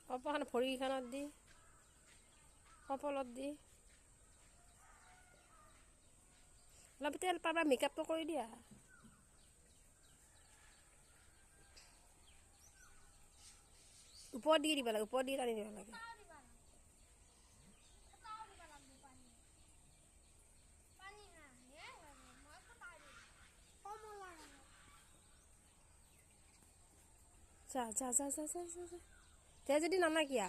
কপালখন ভৰিখনত দি কপালত দি অলপ তেল পাবা মেকআপটো কৰি দিয়া ওপৰত দি দিব লাগে ওপৰত দি টানি দিব লাগে যা যা যা যা যা যা তে যদি নানাকিয়া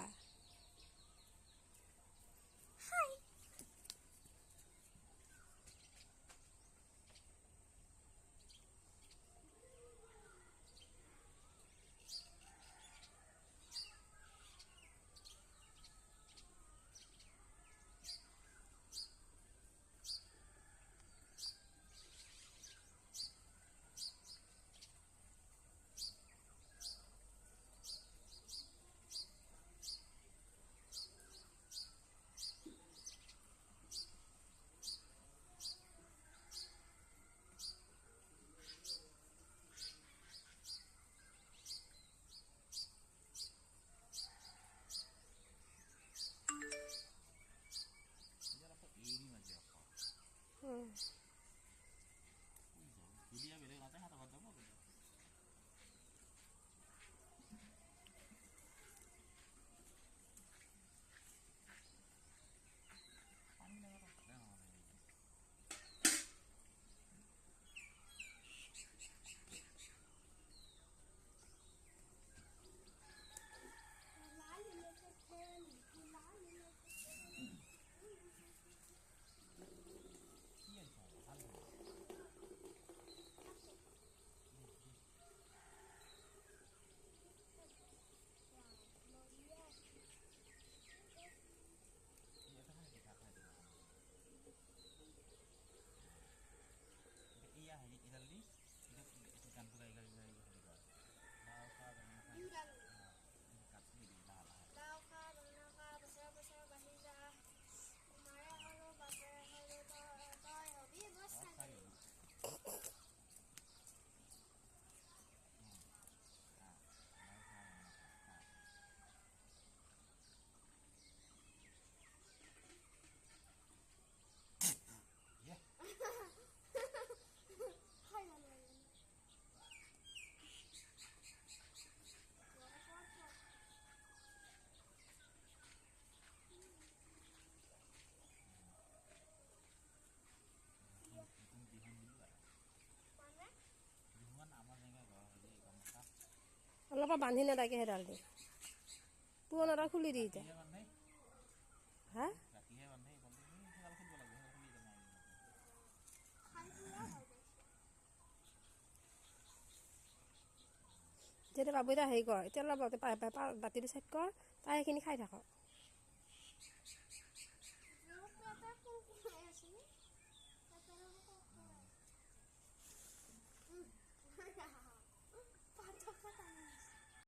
অলপ বান্ধি নাথাকে হেৰাল দি পুৰণা খুলি দি এতিয়া হা যেতিয়া বাবু এটা হেৰি কৰ এতিয়া অলপ বাতিটো চেট কৰ তাই সেইখিনি খাই থাকক